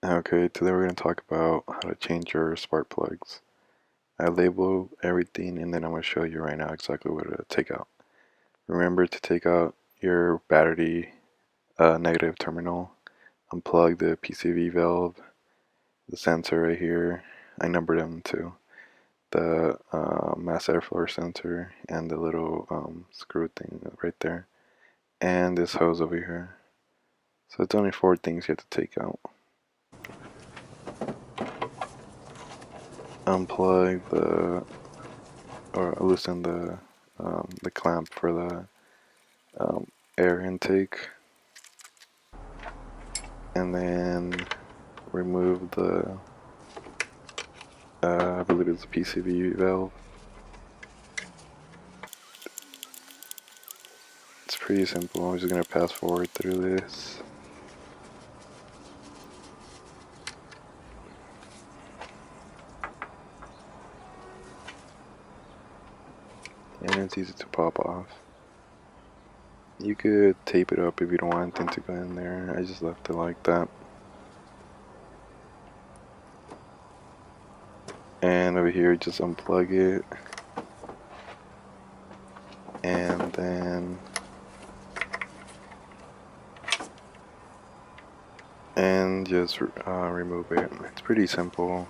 Okay, today we're going to talk about how to change your spark plugs. I labeled everything and then I'm going to show you right now exactly what to take out. Remember to take out your battery negative terminal, unplug the PCV valve, the sensor right here, I numbered them too, the mass airflow sensor and the little screw thing right there, and this hose over here. So it's only 4 things you have to take out. Unplug or loosen the clamp for the air intake, and then remove the I believe it's a PCV valve. It's pretty simple. I'm just gonna pass forward through this. And it's easy to pop off. You could tape it up if you don't want anything to go in there. I just left it like that. And over here, just unplug it. And then just remove it. It's pretty simple.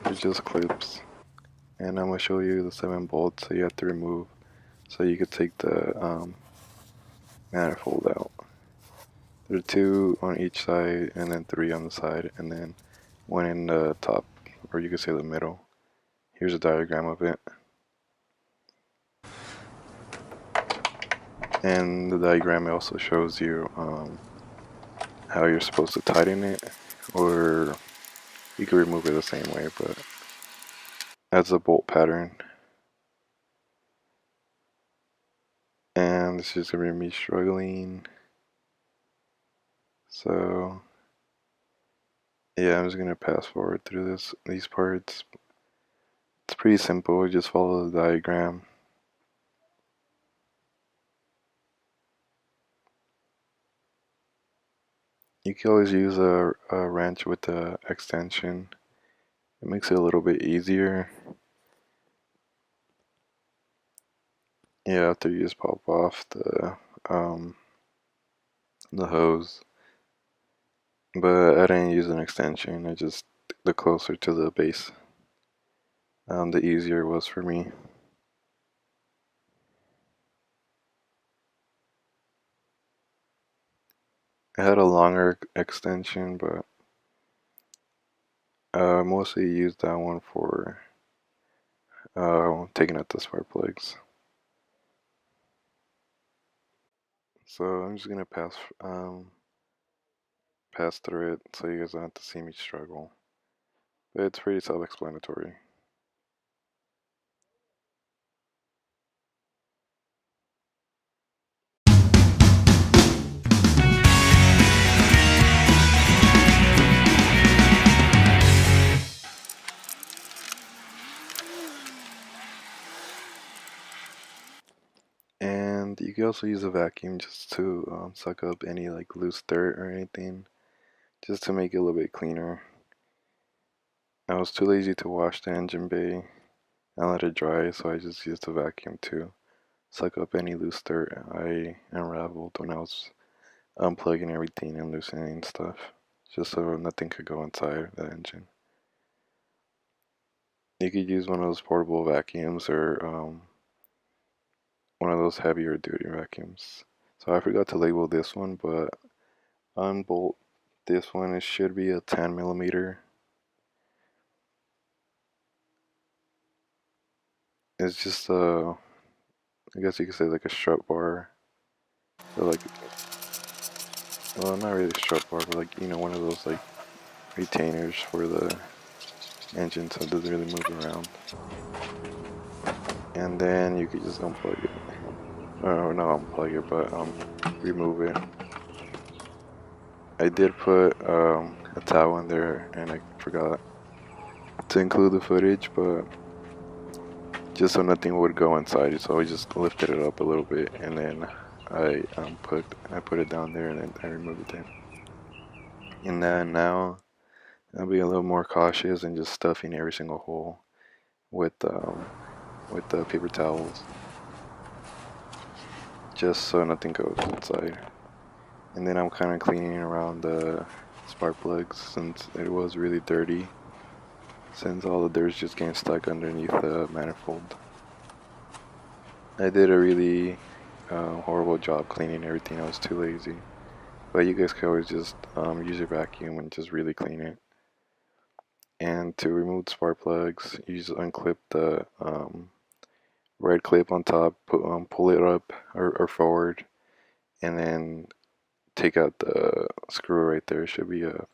It's just clips. And I'm going to show you the 7 bolts that you have to remove so you could take the manifold out. There are 2 on each side and then 3 on the side and then 1 in the top, or you could say the middle. Here's a diagram of it. And the diagram also shows you how you're supposed to tighten it, or you could remove it the same way, but that's a bolt pattern. And this is gonna be me struggling. So yeah, I'm just gonna pass forward through these parts. It's pretty simple, just follow the diagram. You can always use a wrench with the extension. It makes it a little bit easier. Yeah, after you just pop off the hose. But I didn't use an extension, I just, the closer to the base, the easier it was for me. I had a longer extension, but I mostly used that one for taking out the spark plugs. So I'm just gonna pass through it so you guys don't have to see me struggle. But it's pretty self-explanatory. And you can also use a vacuum just to suck up any like loose dirt or anything, just to make it a little bit cleaner. I was too lazy to wash the engine bay and let it dry, so I just used a vacuum to suck up any loose dirt I unraveled when I was unplugging everything and loosening stuff, just so nothing could go inside the engine. You could use one of those portable vacuums or one of those heavier duty vacuums. So I forgot to label this one, but unbolt this one. It should be a 10 millimeter. It's just I guess you could say like a strut bar, or like, well, not really a strut bar, but like, you know, one of those like retainers for the engine so it doesn't really move around. And then you could just unplug it, or not unplug it, but remove it. I did put a towel in there and I forgot to include the footage, but just so nothing would go inside, so I just lifted it up a little bit and then I put it down there and then I removed it. And then now I'll be a little more cautious and just stuffing every single hole with the paper towels, just so nothing goes inside. And then I'm kind of cleaning around the spark plugs since it was really dirty, since all the dirt's just getting stuck underneath the manifold. I did a really horrible job cleaning everything. I was too lazy. But you guys can always just use your vacuum and just really clean it. And to remove the spark plugs, you just unclip the red clip on top, pull it up or forward, and then take out the screw right there. It should be a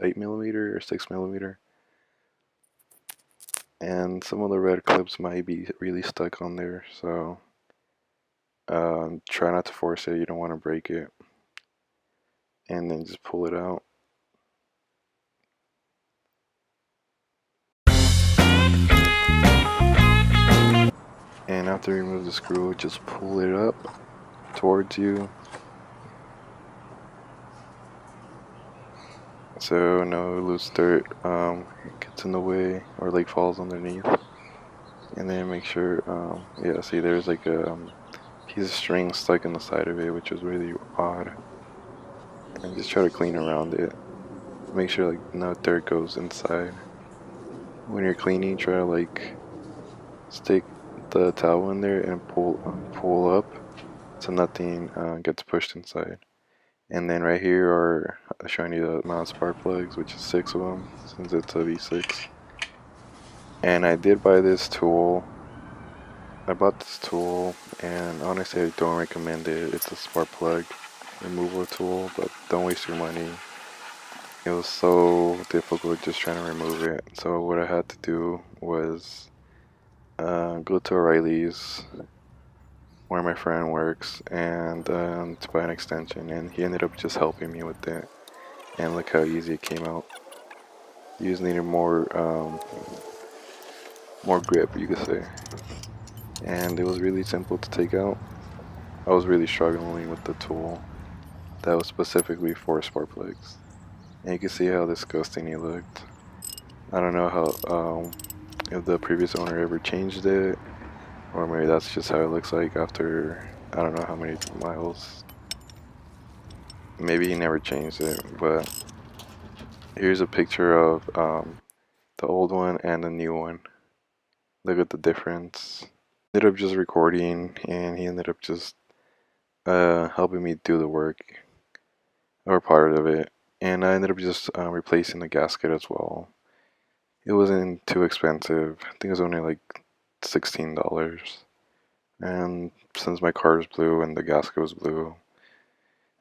8mm or 6mm. And some of the red clips might be really stuck on there, so try not to force it. You don't want to break it. And then just pull it out. And after you remove the screw, just pull it up towards you, so no loose dirt gets in the way or like falls underneath. And then make sure, yeah, see there's like a piece of string stuck in the side of it, which was really odd. And just try to clean around it. Make sure like no dirt goes inside. When you're cleaning, try to like stick the towel in there and pull up so nothing gets pushed inside. And then right here are showing you the amount of spark plugs, which is 6 of them since it's a V6. And I did buy this tool. I bought this tool, and honestly I don't recommend it. It's a spark plug removal tool, but don't waste your money. It was so difficult just trying to remove it. So what I had to do was go to O'Reilly's, where my friend works, and to buy an extension, and he ended up just helping me with it. And look how easy it came out. You just needed more grip, you could say. And it was really simple to take out. I was really struggling with the tool that was specifically for spark plugs. And you can see how disgusting it looked. I don't know how if the previous owner ever changed it, or maybe that's just how it looks like after I don't know how many miles. Maybe he never changed it, but here's a picture of the old one and the new one. Look at the difference. Ended up just recording, and he ended up just helping me do the work, or part of it. And I ended up just replacing the gasket as well. It wasn't too expensive. I think it was only like $16. And since my car is blue and the gasket was blue,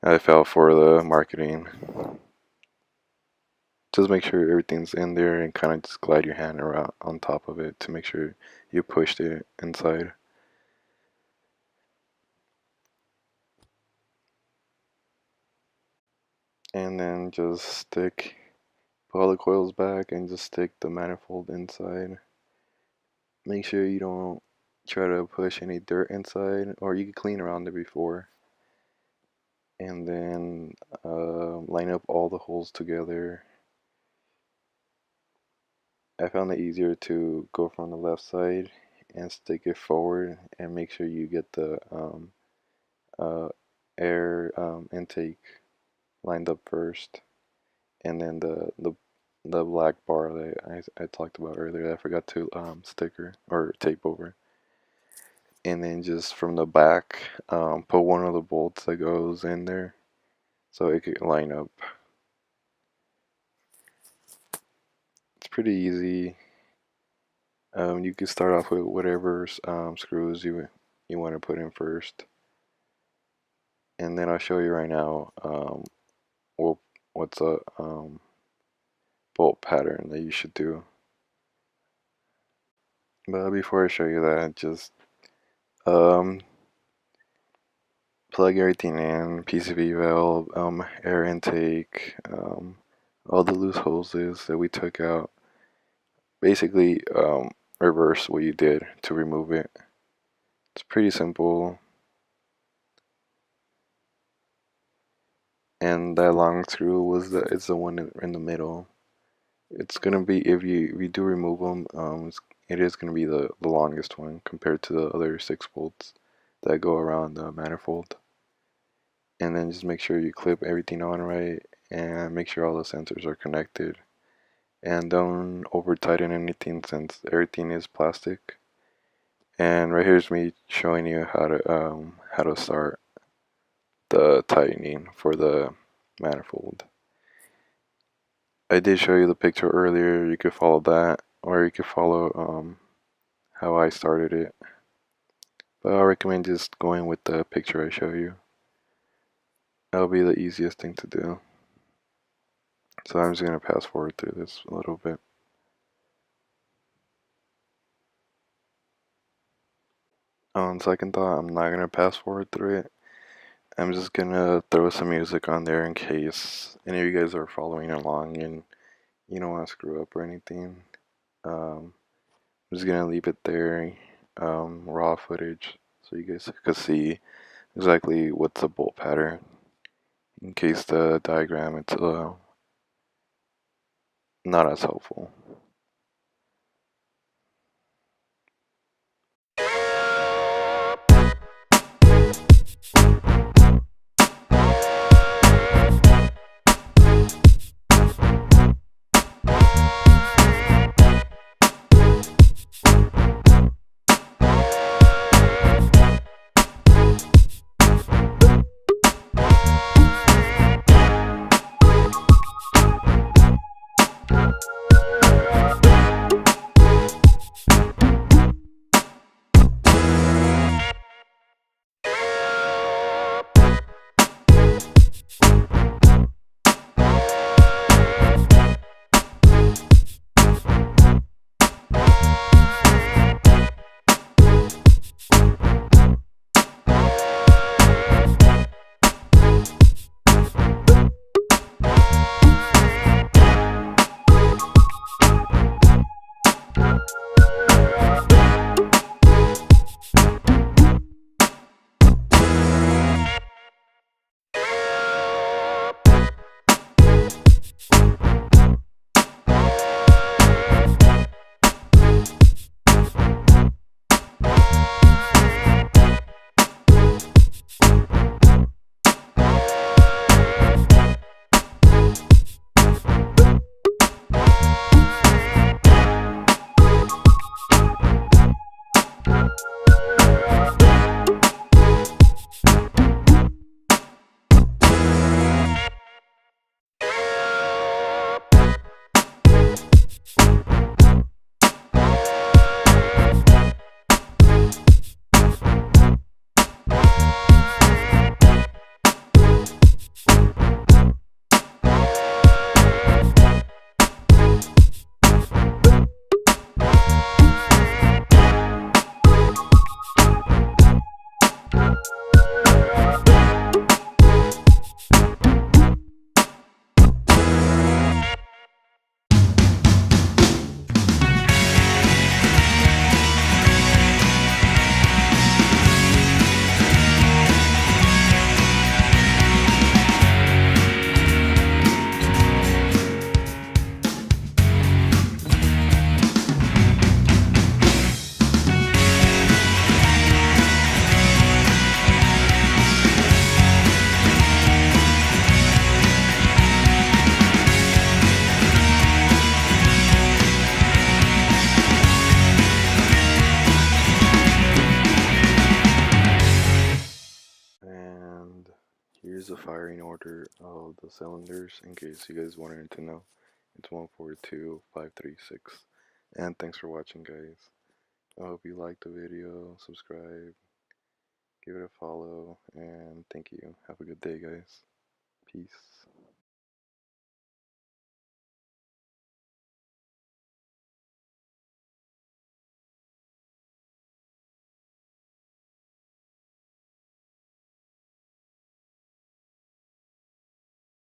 I fell for the marketing. Just make sure everything's in there and kind of just glide your hand around on top of it to make sure you pushed it inside. And then just put all the coils back and just stick the manifold inside. Make sure you don't try to push any dirt inside, or you can clean around it before. And then line up all the holes together. I found it easier to go from the left side and stick it forward and make sure you get the uh, air intake lined up first, and then the black bar that I talked about earlier, I forgot to sticker or tape over. And then just from the back, put one of the bolts that goes in there so it could line up. It's pretty easy. You can start off with whatever screws you want to put in first, and then I'll show you right now what's a bolt pattern that you should do. But before I show you that, just um, plug everything in: PCV valve, air intake, all the loose hoses that we took out. Basically, reverse what you did to remove it. It's pretty simple. and that long screw is the one in the middle. It's gonna be, if you do remove them, it is gonna be the longest one compared to the other 6 bolts that go around the manifold. And then just make sure you clip everything on right and make sure all the sensors are connected. And don't over tighten anything since everything is plastic. And right here is me showing you how to start the tightening for the manifold. I did show you the picture earlier. You could follow that, or you could follow how I started it. But I recommend just going with the picture I show you. That'll be the easiest thing to do. So I'm just gonna pass forward through this a little bit. On second thought, I'm not gonna pass forward through it. I'm just gonna throw some music on there in case any of you guys are following along and you don't want to screw up or anything. I'm just gonna leave it there, raw footage, so you guys could see exactly what's the bolt pattern. In case the diagram it's not as helpful. And here's the firing order of the cylinders in case you guys wanted to know. It's 142, 536. And thanks for watching, guys. I hope you liked the video, subscribe, give it a follow, and thank you. Have a good day, guys. Peace.